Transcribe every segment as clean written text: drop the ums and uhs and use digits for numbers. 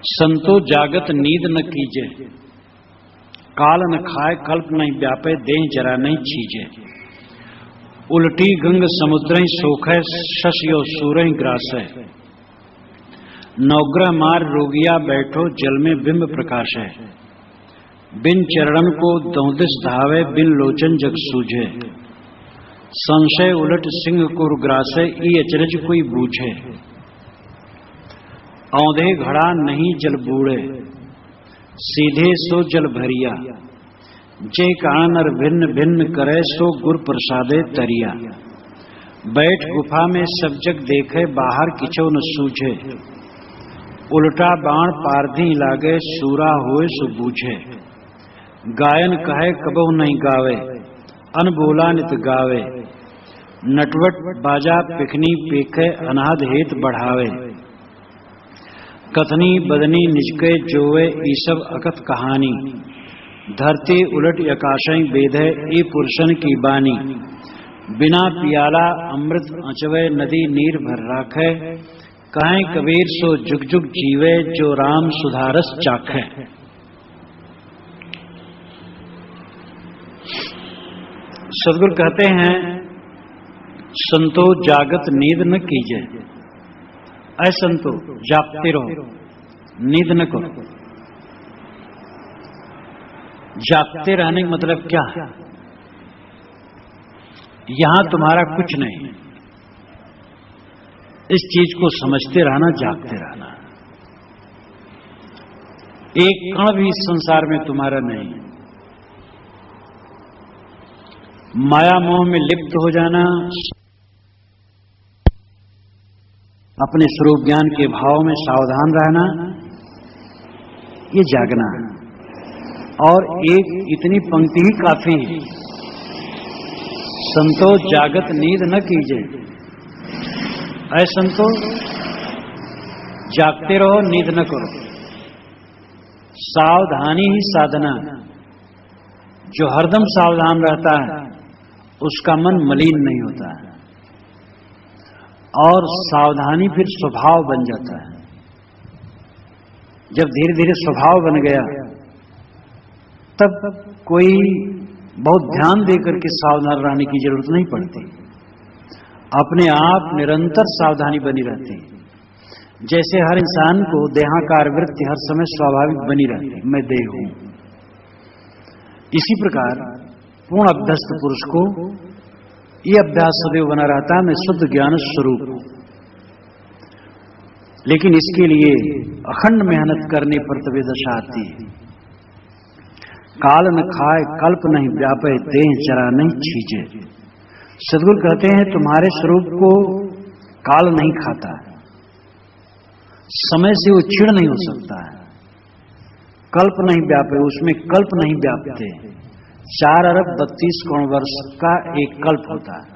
संतो जागत नींद न कीजे, काल न खाए कल्प नहीं व्यापे, देह जरा नहीं छीजे। उल्टी गंग समुद्र सोख है, शशियो सूरह ग्रास है। नवग्रह मार रोगिया बैठो, जल में बिंब प्रकाश है। बिन चरणन को दौदिस धावे, बिन लोचन जग सूझे। संशय उलट सिंह को ग्रासे, ई अचरज कोई बूझे। औंधे घड़ा नहीं जल बूढ़े, सीधे सो जल भरिया। जे कारण अर भिन्न भिन्न करे, सो गुर प्रसादे तरिया। बैठ गुफा में सब जग देखे, बाहर किछो न सूझे। उल्टा बाण पारधी लागे, सूरा होए सो बूझे। गायन कहे कबहु नहीं गावे, अनबोला नित गावे। नटवट बाजा पिखनी पेखे, अनाद हेत बढ़ावे। कथनी बदनी निजके जोवे, ई सब अकथ कहानी। धरती उलट आकाशई बेधे, ई पुरुषन की बानी। बिना पियाला अमृत अचवे, नदी नीर भर राखे। कहें कबीर सो जुग जुग जीवे, जो राम सुधारस चाखे। सदगुरु कहते हैं, संतो जागत नींद न कीजे। ऐ संतो जागते रहो, नींद न करो। जागते रहने का मतलब क्या है? यहां तुम्हारा कुछ नहीं, इस चीज को समझते रहना, जागते रहना। एक कण भी इस संसार में तुम्हारा नहीं। माया मोह में लिप्त हो जाना, अपने स्वरूप ज्ञान के भाव में सावधान रहना, ये जागना है। और एक इतनी पंक्ति ही काफी है, संतो जागत नींद न कीजे। ऐ संतो जागते रहो, नींद न करो। सावधानी ही साधना। जो हरदम सावधान रहता है, उसका मन मलिन नहीं होता है, और सावधानी फिर स्वभाव बन जाता है। जब धीरे धीरे स्वभाव बन गया, तब कोई बहुत ध्यान देकर के सावधान रहने की जरूरत नहीं पड़ती। अपने आप निरंतर सावधानी बनी रहती है। जैसे हर इंसान को देहाकार वृत्ति हर समय स्वाभाविक बनी रहती है, मैं देह हूं। इसी प्रकार पूर्ण अभ्यस्त पुरुष को ये अभ्यास सदैव बना रहता है, मैं शुद्ध ज्ञान स्वरूप हूं। लेकिन इसके लिए अखंड मेहनत करने पर तभी दशा आती है। काल न खाए कल्प नहीं व्यापे, देह जरा नहीं छीजे। सदगुरु कहते हैं, तुम्हारे स्वरूप को काल नहीं खाता है, समय से वो छीड़ नहीं हो सकता है। कल्प नहीं व्यापे, उसमें कल्प नहीं व्यापते। 4 अरब 32 करोड़ वर्ष का एक कल्प होता है।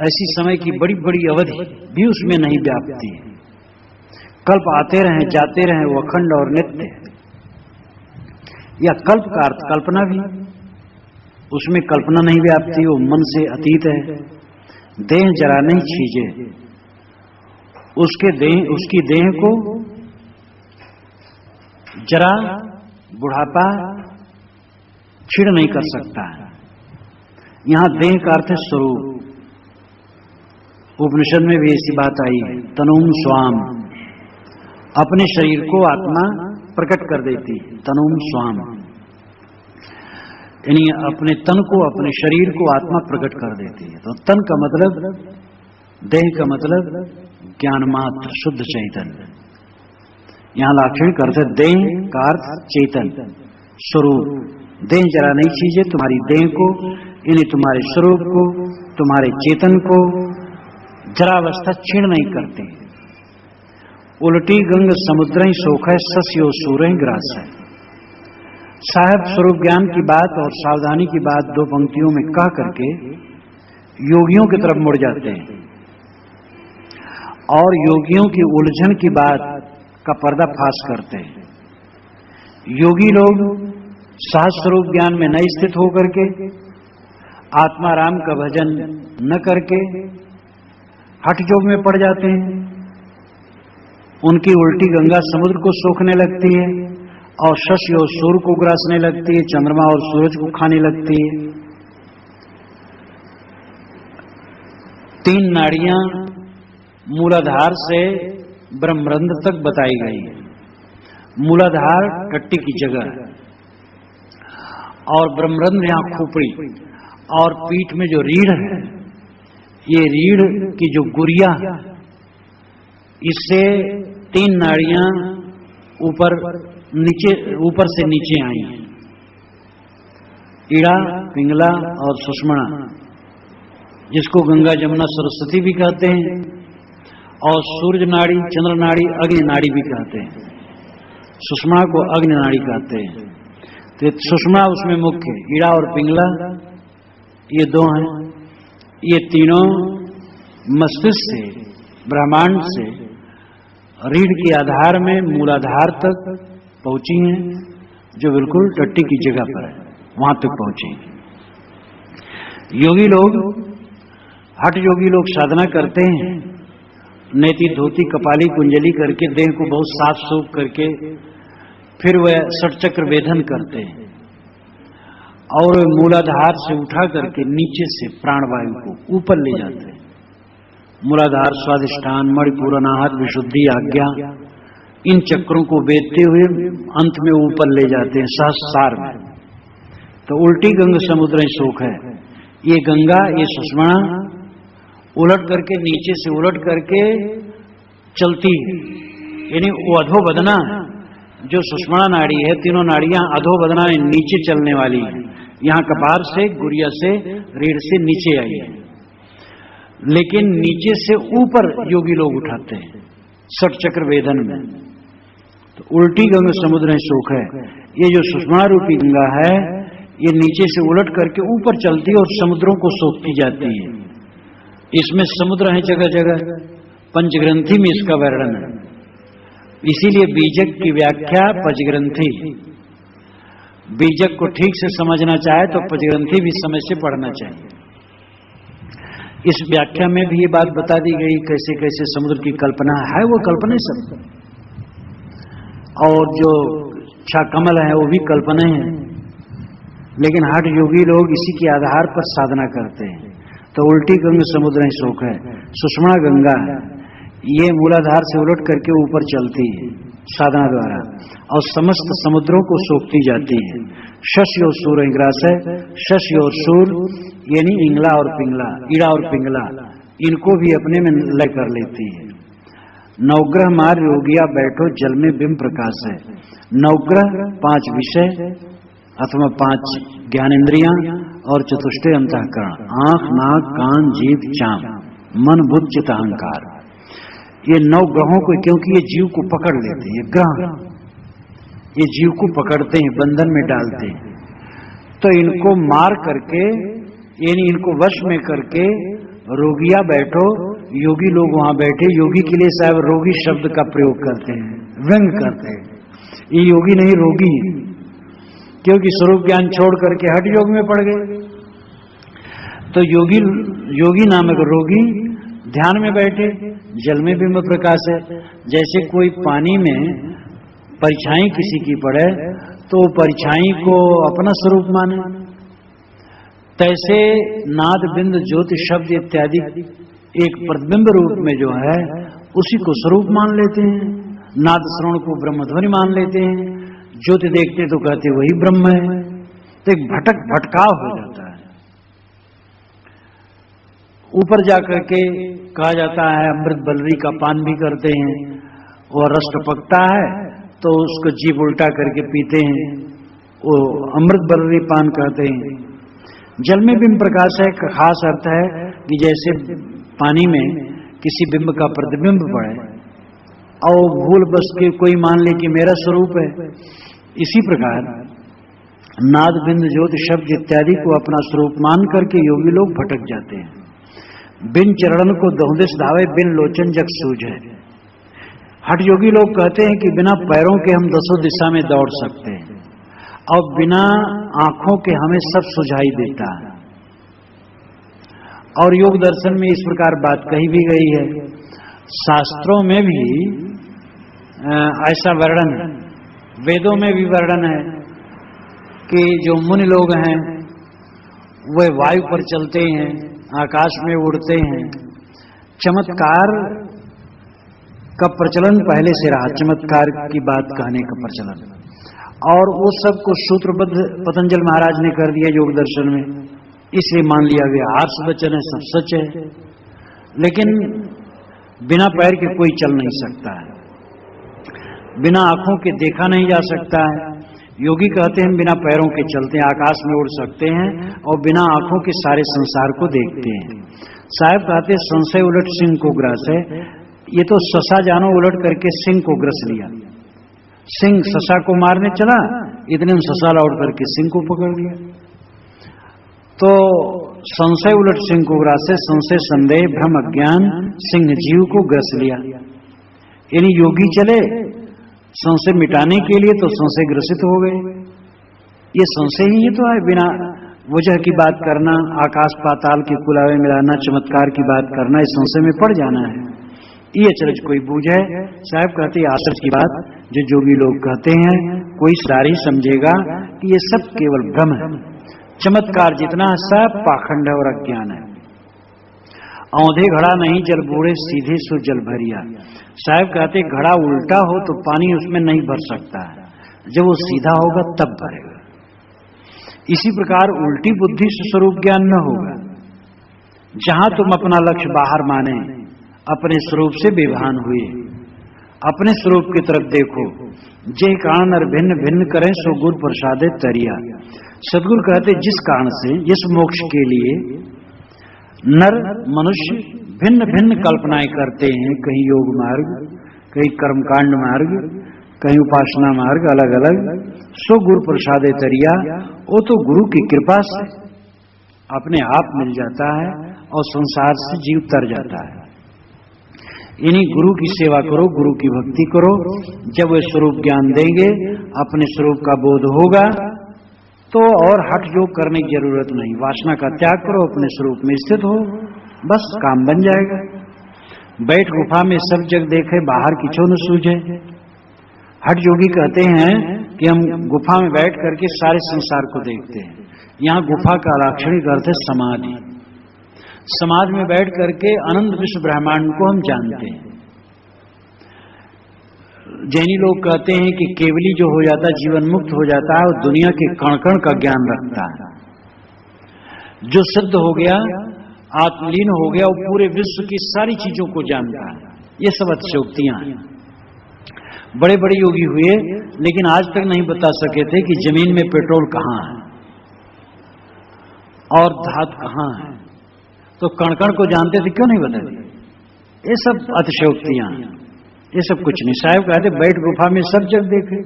ऐसी समय की बड़ी बड़ी अवधि भी उसमें नहीं व्यापती है। कल्प आते रहे जाते रहे, वो अखंड और नित्य है। या कल्प का अर्थ कल्पना भी, उसमें कल्पना नहीं व्यापती, वो मन से अतीत है। देह जरा नहीं छीजे, उसकी देह को जरा बुढ़ापा छीड़ नहीं कर सकता है। यहां देह का अर्थ है स्वरूप। उपनिषद में भी ऐसी बात आई है, तनुम स्वाम। अपने शरीर को आत्मा प्रकट कर देती है, तनुम स्वाम। यानी अपने तन को, अपने शरीर को आत्मा प्रकट कर देती है। तो तन का मतलब, देह का मतलब ज्ञान मात्र, शुद्ध चैतन्य। यहां लाक्षणिक अर्थ है देह का अर्थ चेतन, स्वरूप। देह जरा नहीं छीजे, तुम्हारी देह को, यानी तुम्हारे स्वरूप को, तुम्हारे चेतन को जरावस्था छीण नहीं करते। उल्टी गंग समुद्र सोख है, शशियो सूरह ग्रास है। साहब स्वरूप ज्ञान की बात और सावधानी की बात 2 पंक्तियों में कह करके योगियों की तरफ मुड़ जाते हैं, और योगियों की उलझन की बात का पर्दाफाश करते हैं। योगी लोग सहज स्वरूप ज्ञान में न स्थित होकर के, आत्माराम का भजन न करके हठ योग में पड़ जाते हैं। उनकी उल्टी गंगा समुद्र को सोखने लगती है और शशि और सूर्य को ग्रासने लगती है, चंद्रमा और सूरज को खाने लगती है। 3 नाड़ियां मूलाधार से ब्रह्मरंध्र तक बताई गई है। मूलाधार टट्टी की जगह और ब्रह्मरंध्र यहां खोपड़ी और पीठ में जो रीढ़ है, ये रीढ़ की जो गुरिया, इससे 3 नाड़ियां ऊपर से नीचे आई हैं। ईड़ा, पिंगला और सुषुम्ना, जिसको गंगा जमुना सरस्वती भी कहते हैं, और सूर्य नाड़ी, चंद्र नाड़ी, अग्नि नाड़ी भी कहते हैं। सुषुम्ना को अग्नि नाड़ी कहते हैं। तो सुषुम्ना उसमें मुख्य, ईड़ा और पिंगला ये 2 हैं। ये तीनों मस्तिष्क से, ब्रह्मांड से रीढ़ के आधार में मूलाधार तक पहुंची हैं, जो बिल्कुल टट्टी की जगह पर है, वहां तक पहुंची। योगी लोग, हठ योगी लोग साधना करते हैं, नेति धोती कपाली कुंजली करके देह को बहुत साफ सूफ करके फिर वह षटचक्र वेधन करते हैं और मूलाधार से उठा करके नीचे से प्राणवायु को ऊपर ले जाते हैं। मूलाधार, स्वाधिष्ठान, मणिपुर, अनाहत, विशुद्धि, आज्ञा, इन चक्रों को वेदते हुए अंत में ऊपर ले जाते हैं सहस्रार में। तो उल्टी गंगा समुद्र शोक है। ये गंगा, ये सुषुम्ना उलट करके, नीचे से उलट करके चलती है, यानी वो अधोबदना है। जो सुषुम्ना नाड़ी है, तीनों नाड़ियां अधोबदना नीचे चलने वाली है। यहां कपार से, गुरिया से, रीढ़ से नीचे आई है, लेकिन नीचे से ऊपर योगी लोग उठाते हैं षटचक्र वेदन में। तो उल्टी गंगा समुद्र शोक है। ये जो सुषुम्ना रूपी गंगा है, ये नीचे से उलट करके ऊपर चलती है और समुद्रों को सोखती जाती है। इसमें समुद्र है जगह जगह, पंचग्रंथि में इसका वर्णन है। इसीलिए बीजक की व्याख्या पंचग्रंथि। बीजक को ठीक से समझना चाहे तो पंचग्रंथि भी समझ से पढ़ना चाहिए। इस व्याख्या में भी ये बात बता दी गई कैसे कैसे समुद्र की कल्पना है, वो कल्पना ही सब, और जो कमल है वो भी कल्पना है। लेकिन हठ योगी लोग इसी के आधार पर साधना करते हैं। तो उल्टी गंगा समुद्र शोक है। सुषुम्ना गंगा है, ये मूलाधार से उलट करके ऊपर चलती है साधना द्वारा और समस्त समुद्रों को सोखती जाती है। शशि और सूर्य ग्रास है। शशि और सूर्य यानी इंगला और पिंगला, ईड़ा और पिंगला, इनको भी अपने में लय कर लेती है। नवग्रह मार योगिया बैठो जल में बिंब प्रकाश है। नवग्रह 5 विषय अथवा 5 ज्ञानेन्द्रियां और चतुष्टय अंतःकरण, आंख, नाक, कान, जीभ, चाम, मन, बुद्धि, चित्त, अहंकार। ये 9 ग्रहों को, क्योंकि ये जीव को पकड़ लेते हैं, ग्रह ये जीव को पकड़ते हैं, बंधन में डालते हैं। तो इनको मार करके, यानी इनको वश में करके रोगिया बैठो, योगी लोग वहां बैठे। योगी के लिए साहब रोगी शब्द का प्रयोग करते हैं, व्यंग करते हैं। ये योगी नहीं, रोगी, क्योंकि स्वरूप ज्ञान छोड़ करके हठ योग में पड़ गए। तो योगी नामक रोगी ध्यान में बैठे, जल में बिंब प्रकाश है। जैसे कोई पानी में परछाई किसी की पड़े तो परछाई को अपना स्वरूप माने, तैसे नाद, बिंद, ज्योति, शब्द इत्यादि एक प्रतिबिंब रूप में जो है उसी को स्वरूप मान लेते हैं। नाद श्रवण को ब्रह्मध्वनि मान लेते हैं, ज्योति देखते तो कहते वही ब्रह्म है। तो एक भटकाव हो जाता है। ऊपर जाकर के कहा जाता है अमृत बलरी का पान भी करते हैं, और रस टपकता है तो उसको जीभ उल्टा करके पीते हैं, वो अमृत बलरी पान कहते हैं। जल में बिंब प्रकाश है का खास अर्थ है कि जैसे पानी में किसी बिंब का प्रतिबिंब पड़े और भूल बस के कोई मान ले कि मेरा स्वरूप है, इसी प्रकार नाद, बिंद, ज्योति, शब्द इत्यादि को अपना स्वरूप मान करके योगी लोग भटक जाते हैं। बिन चरण को दोहदिश धावे, बिन लोचन जग सूझे। हठ योगी लोग कहते हैं कि बिना पैरों के हम 10 दिशा में दौड़ सकते हैं और बिना आंखों के हमें सब सुझाई देता है। और योग दर्शन में इस प्रकार बात कही भी गई है। शास्त्रों में भी ऐसा वर्णन वेदों में भी वर्णन है कि जो मुनि लोग हैं वे वायु पर चलते हैं, आकाश में उड़ते हैं। चमत्कार का प्रचलन पहले से रहा, चमत्कार की बात कहने का प्रचलन, और वो सब को सूत्रबद्ध पतंजल महाराज ने कर दिया योग दर्शन में, इसलिए मान लिया गया आर्ष वचन है, सब सच है। लेकिन बिना पैर के कोई चल नहीं सकता है, बिना आंखों के देखा नहीं जा सकता है। योगी कहते हैं बिना पैरों के चलते हैं, आकाश में उड़ सकते हैं और बिना आंखों के सारे संसार को देखते हैं। साहब कहते हैं संशय उलट सिंह को ग्रास है, ये तो ससा जानो उलट करके सिंह को ग्रस लिया। सिंह ससा को मारने चला, इतने में ससा लौट करके सिंह को पकड़ लिया। तो संशय उलट सिंह को ग्रास है, संशय संदेह भ्रम अज्ञान सिंह जीव को ग्रस लिया। यानी योगी चले संशय मिटाने के लिए तो संशय ग्रसित हो गए। ये संशय ही तो है, बिना वजह की बात करना, आकाश पाताल के कुलावे मिलाना, चमत्कार की बात करना, इस संशय में पड़ जाना है। ये अचरज कोई बूझे। साहब कहते हैं आश्चर्य की बात जो जोगी लोग कहते हैं कोई सारी समझेगा कि ये सब केवल भ्रम है। चमत्कार जितना है सब पाखंड है और अज्ञान है। औंधे घड़ा नहीं जल बूढ़े सीधे सो जल भरिया। साहब कहते घड़ा उल्टा हो तो पानी उसमें नहीं भर सकता है, जब वो सीधा होगा तब भरेगा। इसी प्रकार उल्टी बुद्धि से स्वरूप ज्ञान न होगा। जहां तुम अपना लक्ष्य बाहर माने, अपने स्वरूप से बेभान हुए, अपने स्वरूप की तरफ देखो। जे कारण और भिन्न भिन्न करें सो गुरु प्रसादे तरिया। सदगुरु कहते जिस कारण से, जिस मोक्ष के लिए नर मनुष्य भिन्न भिन्न कल्पनाएं करते हैं, कहीं योग मार्ग, कहीं कर्मकांड मार्ग, कहीं उपासना मार्ग, अलग अलग, सो गुरु प्रसादे तरिया। वो तो गुरु की कृपा से अपने आप मिल जाता है और संसार से जीव तर जाता है। इन्हीं गुरु की सेवा करो, गुरु की भक्ति करो। जब वे स्वरूप ज्ञान देंगे, अपने स्वरूप का बोध होगा, तो और हट योग करने की जरूरत नहीं। वासना का त्याग करो, अपने स्वरूप में स्थित हो, बस काम बन जाएगा। बैठ गुफा में सब जग देखे, बाहर किछो न सूझे। हट योगी कहते हैं कि हम गुफा में बैठ करके सारे संसार को देखते हैं। यहाँ गुफा का लाक्षणिक अर्थ है समाधि। समाधि में बैठ करके अनंत विश्व ब्रह्मांड को हम जानते हैं। जैनी लोग कहते हैं कि केवली जो हो जाता है, जीवन मुक्त हो जाता है, वो दुनिया के कण कण का ज्ञान रखता है। जो सिद्ध हो गया, आत्मलीन हो गया, वो पूरे विश्व की सारी चीजों को जानता है। ये सब अतिशयोक्तियां हैं। बड़े बड़े योगी हुए लेकिन आज तक नहीं बता सके थे कि जमीन में पेट्रोल कहाँ है और धातु कहाँ है। तो कण कण को जानते थे, क्यों नहीं बताते? ये सब अतिशयोक्तियां, ये सब कुछ नहीं। साहब कहते बैठ गुफा में सब जग देखे।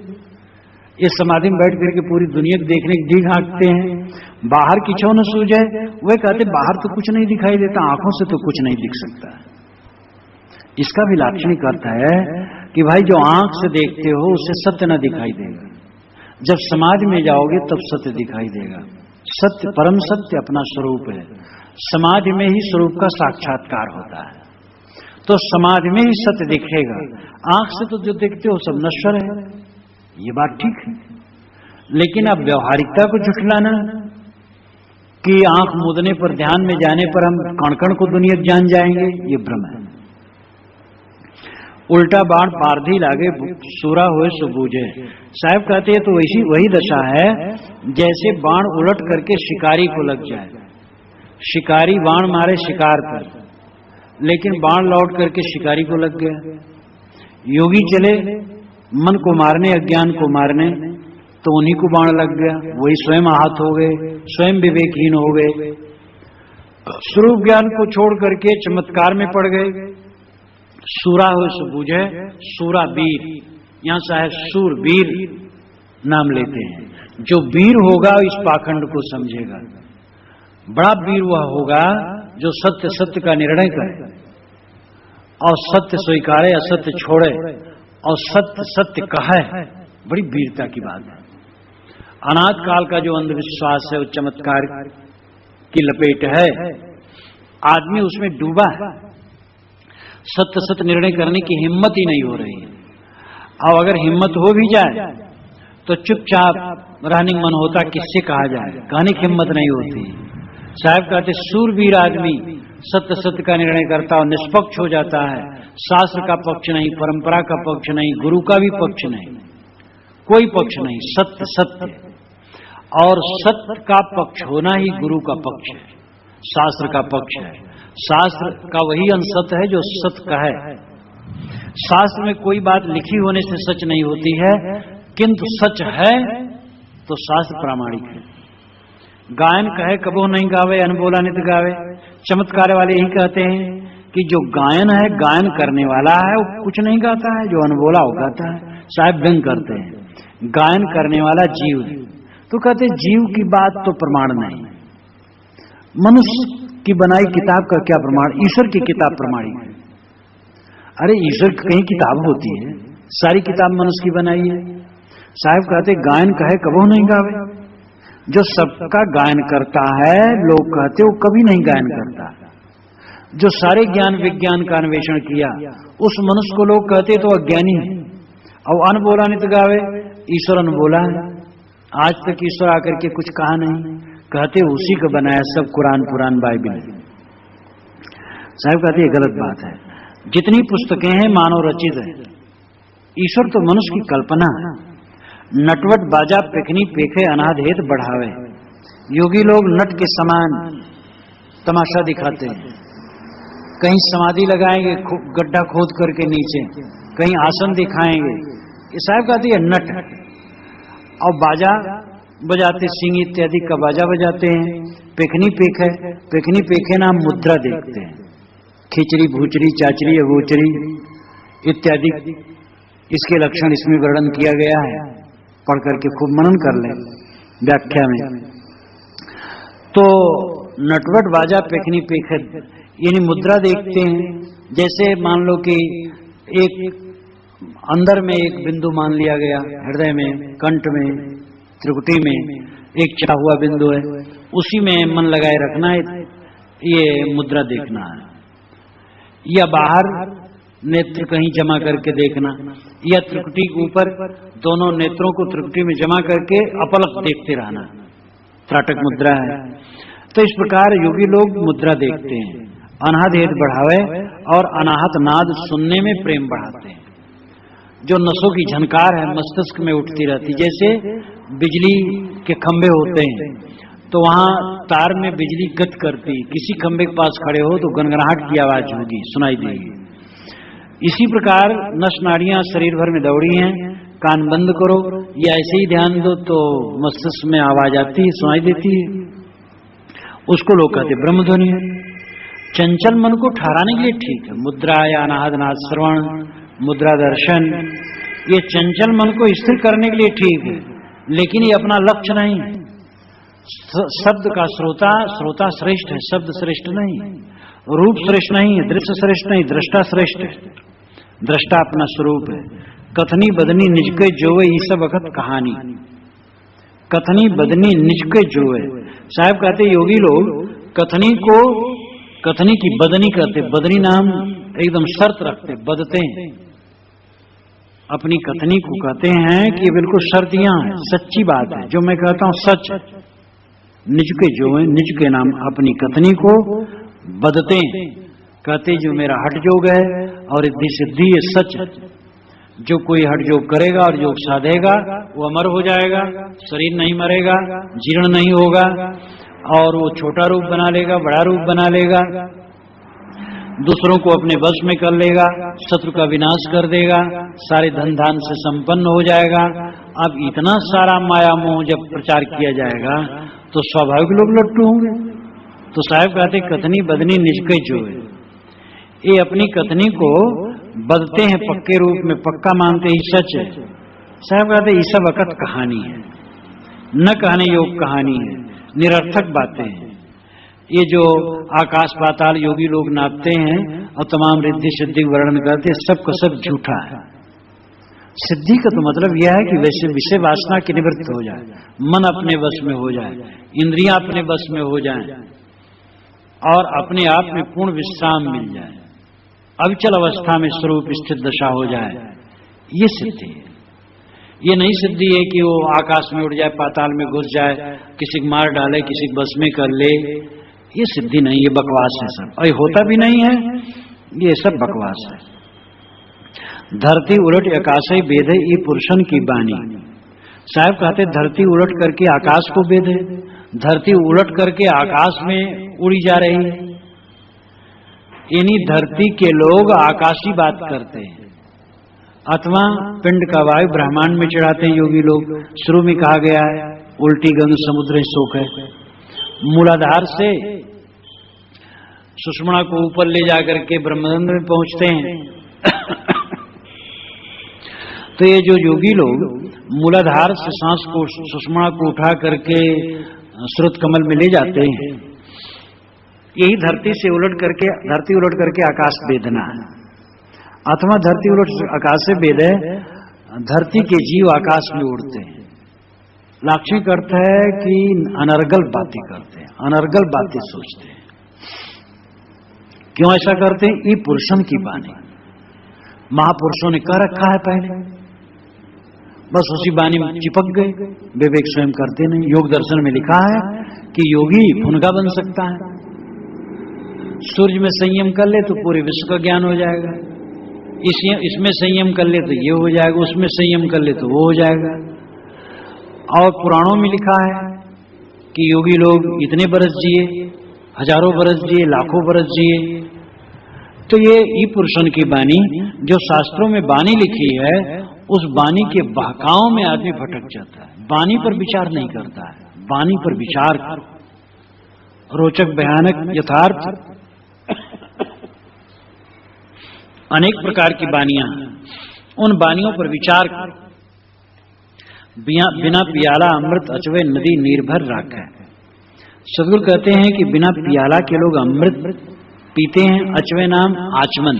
ये समाधि में बैठ करके पूरी दुनिया देखने की दी हाँकते हैं, बाहर किछो न सूझे। वे कहते बाहर तो कुछ नहीं दिखाई देता, आंखों से तो कुछ नहीं दिख सकता। इसका भी लाक्षणिक अर्थ है कि भाई जो आंख से देखते हो उससे सत्य न दिखाई देगा। जब समाधि में जाओगे तब सत्य दिखाई देगा। सत्य, परम सत्य अपना स्वरूप है। समाधि में ही स्वरूप का साक्षात्कार होता है, तो समाधि में ही सत्य दिखेगा। आंख से तो जो देखते हो सब नश्वर है, ये बात ठीक है। लेकिन अब व्यवहारिकता को झुठलाना कि आंख मूंदने पर, ध्यान में जाने पर हम कण कण को दुनिया जान जाएंगे, ये भ्रम है। उल्टा बाण पारधी लागे सूरा हुए सो बूझे। साहब कहते हैं तो वही दशा है जैसे बाण उलट करके शिकारी को लग जाए। शिकारी बाण मारे शिकार पर, लेकिन बाण लौट करके शिकारी को लग गया। योगी चले मन को मारने, अज्ञान को मारने, तो उन्हीं को बाण लग गया। वही स्वयं आहत हो गए, स्वयं विवेकहीन हो गए, स्वरूप ज्ञान को छोड़ करके चमत्कार में पड़ गए। सूरा हो सो बूझे, सूरा वीर, यहां चाहे सूरवीर नाम लेते हैं। जो वीर होगा इस पाखंड को समझेगा। बड़ा वीर वह होगा जो सत्य सत्य का निर्णय करे और सत्य स्वीकारे, असत्य छोड़े और सत्य सत्य कहे। बड़ी वीरता की बात है। अनाथ काल का जो अंधविश्वास है वो चमत्कार की लपेट है। आदमी उसमें डूबा है, सत्य सत्य निर्णय करने की हिम्मत ही नहीं हो रही है। और अगर हिम्मत हो भी जाए तो चुपचाप रहने मन होता, किससे कहा जाए, कहने की हिम्मत नहीं होती। साहब कहते सूरवीर आदमी सत्य सत्य का निर्णय करता और निष्पक्ष हो जाता है। शास्त्र का पक्ष नहीं, परंपरा का पक्ष नहीं, गुरु का भी पक्ष नहीं, कोई पक्ष नहीं, सत्य सत्य। और सत्य का पक्ष होना ही गुरु का पक्ष है, शास्त्र का पक्ष है। शास्त्र का वही अंश सत्य है जो सत्य का है। शास्त्र में कोई बात लिखी होने से सच नहीं होती है, किंतु सच है तो शास्त्र प्रामाणिक है। गायन कहे कबो नहीं गावे, अनबोला नित गावे। चमत्कार वाले यही कहते हैं कि जो गायन है, गायन करने वाला है वो कुछ नहीं गाता है, जो अनबोला वो गाता है। साहब व्यंग करते हैं, गायन करने वाला जीव है। तो कहते जीव की बात तो प्रमाण नहीं, मनुष्य की बनाई किताब का क्या प्रमाण, ईश्वर की किताब प्रमाणिक है। अरे ईश्वर की कहीं किताब होती है, सारी किताब मनुष्य की बनाई है। साहब कहते गायन कहे कबो नहीं गावे। जो सबका गायन करता है, लोग कहते वो कभी नहीं गायन करता। जो सारे ज्ञान विज्ञान का अन्वेषण किया, उस मनुष्य को लोग कहते तो अज्ञानी है। और अनबोला नित गावे, ईश्वर अनबोला है। आज तक ईश्वर आकर के कुछ कहा नहीं, कहते उसी को बनाया सब, कुरान पुराण बाइबल। साहब कहते ये गलत बात है। जितनी पुस्तकें हैं मानव रचित है, ईश्वर तो मनुष्य की कल्पना है। नटवट बाजा पेखनी पेखे अनाथ हेत बढ़ावे। योगी लोग नट के समान तमाशा दिखाते हैं, कहीं समाधि लगाएंगे गड्ढा खोद करके नीचे, कहीं आसन दिखाएंगे। ये साहब कहते हैं नट। और बाजा बजाते, सिंह इत्यादि का बाजा बजाते हैं। पेखनी पेख है, पेखनी पेखे नाम मुद्रा देखते हैं, खिचड़ी भूचरी चाचरी अगोचरी इत्यादि इसके लक्षण इसमें वर्णन किया गया है। पढ़ करके खूब मनन कर ले व्याख्या में। तो नटवट बाजा पेखनी पेख यानी मुद्रा देखते हैं। जैसे मान लो कि एक अंदर में एक बिंदु मान लिया गया, हृदय में, कंठ में, त्रिकुटी में एक चढ़ा हुआ बिंदु है, उसी में मन लगाए रखना है, ये मुद्रा देखना है। या बाहर नेत्र कहीं जमा करके देखना, या त्रिकुटी के ऊपर दोनों नेत्रों को त्रिकुटी में जमा करके अपलक देखते रहना, त्राटक मुद्रा है। तो इस प्रकार योगी लोग मुद्रा देखते हैं। अनाहत हेत बढ़ावे और अनाहत नाद सुनने में प्रेम बढ़ाते हैं। जो नसों की झनकार है मस्तिष्क में उठती रहती, जैसे बिजली के खंभे होते हैं तो वहां तार में बिजली गत करती, किसी खंभे के पास खड़े हो तो गनगनाहट की आवाज होगी, सुनाई देगी। इसी प्रकार नस नाड़ियां शरीर भर में दौड़ी हैं, कान बंद करो या ऐसे ही ध्यान दो तो मस्तिष्क में आवाज आती है, सुनाई देती है। उसको लोग कहते ब्रह्मध्वनि है। चंचल मन को ठहराने के लिए ठीक है मुद्रा या अनाहत नाद श्रवण, मुद्रा दर्शन, ये चंचल मन को स्थिर करने के लिए ठीक है, लेकिन ये अपना लक्ष्य नहीं है। शब्द का श्रोता श्रेष्ठ है, शब्द श्रेष्ठ नहीं, रूप श्रेष्ठ नहीं है, दृश्य श्रेष्ठ नहीं, दृष्टा श्रेष्ठ है। दृष्टा अपना स्वरूप है। कथनी बदनी निज के जोवे, ये सब वक्त कहानी। कथनी बदनी निज के जोवे। साहब कहते योगी लोग कथनी को कथनी की बदनी करते, बदनी नाम एकदम शर्त रखते, बदते हैं। अपनी कथनी को कहते हैं कि ये बिल्कुल शर्तियां हैं, सच्ची बात है, जो मैं कहता हूं सच। निज के जो है, निज के नाम अपनी कथनी को बदते हैं, कहते जो मेरा हट जोग है और रिद्धि सिद्धि ये सच। जो कोई हट जोग करेगा और योग साधेगा वो अमर हो जाएगा, शरीर नहीं मरेगा, जीर्ण नहीं होगा, और वो छोटा रूप बना लेगा, बड़ा रूप बना लेगा, दूसरों को अपने वश में कर लेगा, शत्रु का विनाश कर देगा, सारे धन धान से संपन्न हो जाएगा। अब इतना सारा माया मोह जब प्रचार किया जाएगा तो स्वाभाविक लोग लट्टू होंगे। तो साहब कहते कथनी बदनी निज के जो है, ये अपनी कथनी को बदते हैं, पक्के रूप में पक्का मानते ही सच है। साहब कहते ये सब वक्त कहानी है, न कहने योग कहानी है, निरर्थक बातें हैं। ये जो आकाश पाताल योगी लोग नापते हैं और तमाम रिद्धि सिद्धि वर्णन करते हैं, सब का सब झूठा है। सिद्धि का तो मतलब यह है कि वैसे विषय वासना की निवृत्त हो जाए, मन अपने वश में हो जाए, इंद्रियां अपने वश में हो जाएं और अपने आप में पूर्ण विश्राम मिल जाए, अविचल अवस्था में स्वरूप स्थित दशा हो जाए। ये सिद्धि है। ये नहीं सिद्धि है कि वो आकाश में उड़ जाए, पाताल में घुस जाए, किसी को मार डाले, किसी को बस में कर ले। ये सिद्धि नहीं, ये बकवास है सब, और होता भी नहीं है, ये सब बकवास है। धरती उलट आकाश बेदे ये पुरुषन की बानी। साहब कहते धरती उलट करके आकाश को बेदे, धरती उलट करके आकाश में उड़ी जा रही है। इन्हीं धरती के लोग आकाशी बात करते हैं, अथवा पिंड का वायु ब्रह्मांड में चढ़ाते हैं योगी लोग। शुरू में कहा गया है उल्टी गंग समुद्र शोक है। मूलाधार से सुषुम्ना को ऊपर ले जाकर के ब्रह्मरंध्र में पहुंचते हैं। तो ये जो योगी लोग मूलाधार से सांस को सुषुम्ना को उठा करके श्रुत कमल में ले जाते हैं, यही धरती उलट करके आकाश वेदना है, अथवा धरती उलट आकाश से वेद है। धरती के जीव आकाश में उड़ते हैं। लाक्षणिक अर्थ है कि अनर्गल बातें करते हैं, अनर्गल बातें सोचते हैं। क्यों ऐसा करते हैं? ये पुरुषन की बानी महापुरुषों ने कह रखा है पहले, बस उसी बानी में चिपक गए, विवेक स्वयं करते नहीं। योग दर्शन में लिखा है कि योगी फुनगा बन सकता है। सूर्य में संयम कर ले तो पूरे विश्व का ज्ञान हो जाएगा, इसमें संयम कर ले तो ये हो जाएगा, उसमें संयम कर ले तो वो हो जाएगा। और पुराणों में लिखा है कि योगी लोग इतने बरस जिए, हजारों बरस जिए, लाखों बरस जिए। तो ये ई पुरुषन की बानी जो शास्त्रों में बानी लिखी है, उस बानी के बहकाव में आदमी भटक जाता है, बानी पर विचार नहीं करता है। बानी पर विचार करो, रोचक भयानक यथार्थ अनेक प्रकार की बानियां, उन बानियों पर विचार करो। बिना पियाला अमृत अचवे नदी निर्भर राखे। सदगुरु कहते हैं कि बिना पियाला के लोग अमृत पीते हैं। अचवे नाम आचमन,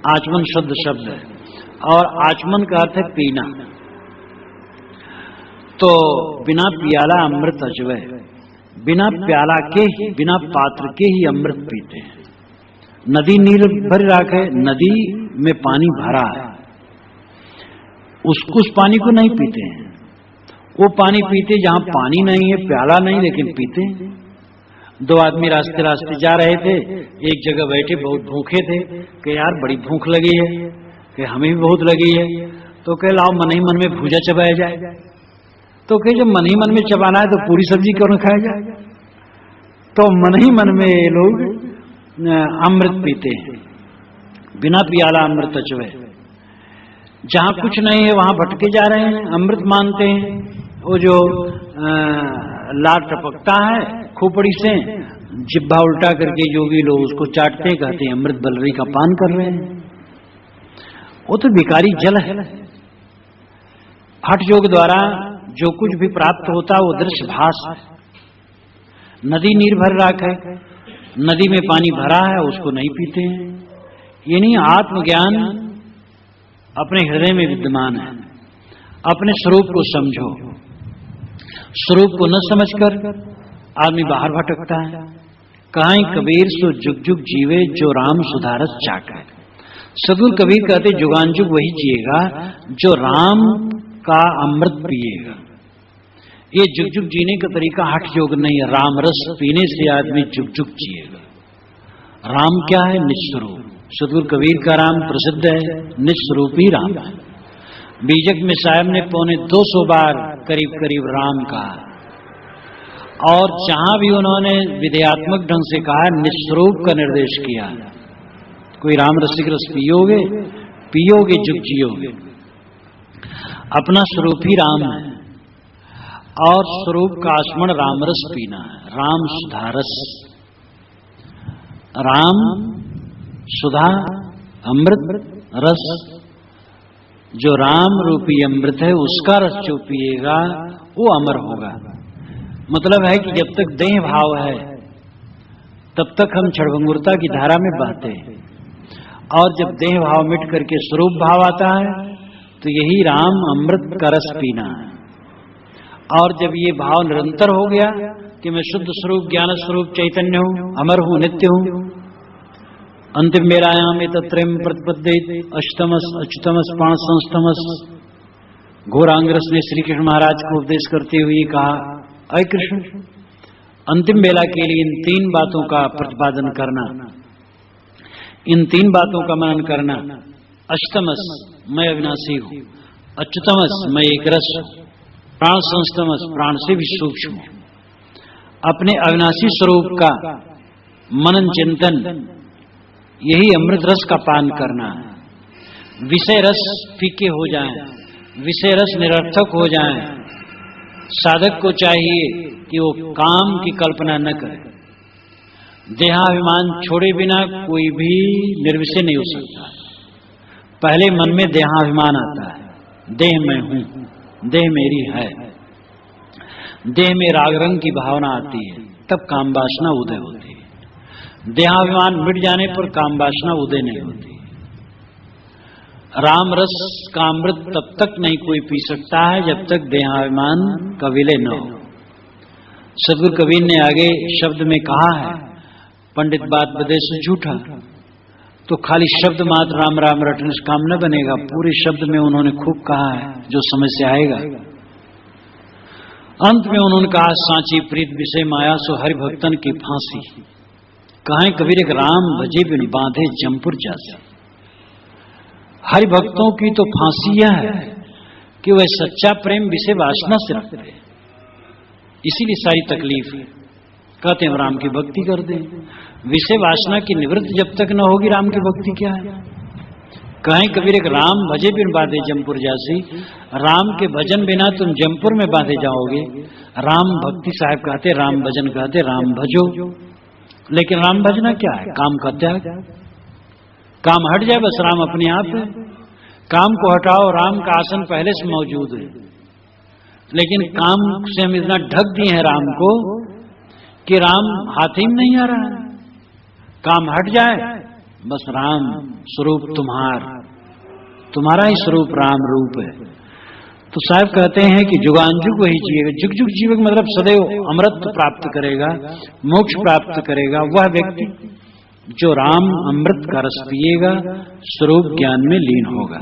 आचमन शुद्ध शब्द है, और आचमन का अर्थ है पीना। तो बिना पियाला अमृत अचवे, बिना प्याला के ही, बिना पात्र के ही अमृत पीते हैं। नदी नीर भर राखे, नदी में पानी भरा है, उस पानी को नहीं पीते हैं। वो पानी पीते जहां पानी नहीं है, प्याला नहीं, लेकिन पीते हैं। दो आदमी रास्ते रास्ते जा रहे थे, एक जगह बैठे, बहुत भूखे थे, कि यार बड़ी भूख लगी है, कि हमें भी बहुत लगी है। तो कहे लाओ मन ही मन में भूजा चबाया जाए। तो कहे जब मन ही मन में चबाना है तो पूरी सब्जी क्यों न खाया जाए। तो मन ही मन में ये लोग अमृत पीते हैं। बिना पियाला अमृत अचवे। जहां कुछ नहीं है वहां भटके जा रहे हैं, अमृत मानते हैं। वो जो लार टपकता है खोपड़ी से, जिब्बा उल्टा करके योगी लोग उसको चाटते हैं, कहते हैं अमृत बलरी का पान कर रहे हैं। वो तो बेकारी जल है। हठ योग द्वारा जो कुछ भी प्राप्त होता है वो दृश्य भास है। नदी निर्भर राख है, नदी में पानी भरा है, उसको नहीं पीते हैं। यानी आत्मज्ञान अपने हृदय में विद्यमान है। अपने स्वरूप को समझो। स्वरूप को न समझकर आदमी बाहर भटकता है। कहां कबीर सो जुग जुग जीवे जो राम सुधारस चाके। सदगुरु कबीर कहते जुगान जुग वही जिएगा जो राम का अमृत पिएगा। ये जुग जुग जीने का तरीका हठ योग नहीं है। राम रस पीने से आदमी जुग जुग जिएगा। राम क्या है? निस्वरूप। सदगुरु कबीर का राम प्रसिद्ध है, निस्वरूपी राम है। बीजक में साहब ने 250 बार करीब करीब राम कहा, और जहां भी उन्होंने विधेयात्मक ढंग से कहा, निस्वरूप का निर्देश किया। कोई राम रसिक रस पियोगे जुग जियोगे। अपना स्वरूप ही राम है, और स्वरूप का आस्मरण रामरस पीना है। राम सुधारस, राम सुधा अमृत रस। जो राम रूपी अमृत है उसका रस जो पिएगा वो अमर होगा। मतलब है कि जब तक देह भाव है तब तक हम क्षणभंगुरता की धारा में बहते हैं, और जब देह भाव मिट करके स्वरूप भाव आता है तो यही राम अमृत का रस पीना है। और जब ये भाव निरंतर हो गया कि मैं शुद्ध स्वरूप ज्ञान स्वरूप चैतन्य हूं, अमर हूं, नित्य हूं, अंतिम बेलायाम एतत्रयम प्रतिपद्येत अष्टमस अच्युतमस प्राण संस्तमस। घोरांग्रस ने श्री कृष्ण महाराज को उपदेश करते हुए कहा, अय कृष्ण, अंतिम बेला के लिए इन तीन बातों का प्रतिपादन करना, इन तीन बातों का मनन करना। अष्टमस, मैं अविनाशी हूं। अच्युतमस, मैं एक रस हूं। प्राण संस्तमस, प्राण से भी सूक्ष्म हूं। अपने अविनाशी स्वरूप का मनन चिंतन, यही अमृत रस का पान करना है। विषय रस फीके हो जाएं, विषय रस निरर्थक हो जाएं, साधक को चाहिए कि वो काम की कल्पना न करे। देहाभिमान छोड़े बिना कोई भी निर्विषय नहीं हो सकता। पहले मन में देहाभिमान आता है, देह मैं हूं, देह मेरी है। देह में राग रंग की भावना आती है, तब काम वासना उदय होती है। देहाभिमान मिट जाने पर काम वासना उदय नहीं होती। राम रस का अमृत तब तक नहीं कोई पी सकता है जब तक देहाभिमान का विलय न हो। सदगुरु कबीर ने आगे शब्द में कहा है, पंडित बात बदे से झूठा। तो खाली शब्द मात्र राम राम रटने से काम न बनेगा, पूरे शब्द में उन्होंने खूब कहा है जो समझ से आएगा। अंत में उन्होंने कहा, सांची प्रीत विषय माया सो हरि भक्तन की फांसी। कहें कबीर, एक राम भजे बिन बांधे जमपुर जासे। हरि भक्तों की तो फांसी यह है कि वह सच्चा प्रेम विषय वासना से रखते हैं, इसीलिए सारी तकलीफ है। कहते हैं राम की भक्ति कर दें, विषय वासना की निवृत्ति जब तक न होगी राम की भक्ति क्या है। कहें कबीर, एक राम भजे बिन बांधे जमपुर जासी। राम के भजन बिना तुम जमपुर में बांधे जाओगे। राम भक्ति साहब कहते, राम भजन कहते, राम भजो। लेकिन राम भजना क्या है? काम का त्याग। काम हट जाए बस राम अपने आप है। काम को हटाओ, राम का आसन पहले से मौजूद है। लेकिन काम से हम इतना ढक दिए हैं राम को कि राम हाथ ही में नहीं आ रहा है। काम हट जाए बस राम स्वरूप तुम्हारा ही स्वरूप राम रूप है। तो साहब कहते हैं कि जुगानजुग वही जिएगा। जुग जुग जीवक मतलब सदैव अमृत प्राप्त करेगा, मोक्ष प्राप्त करेगा वह व्यक्ति जो राम अमृत का रस पिएगा, स्वरूप ज्ञान में लीन होगा।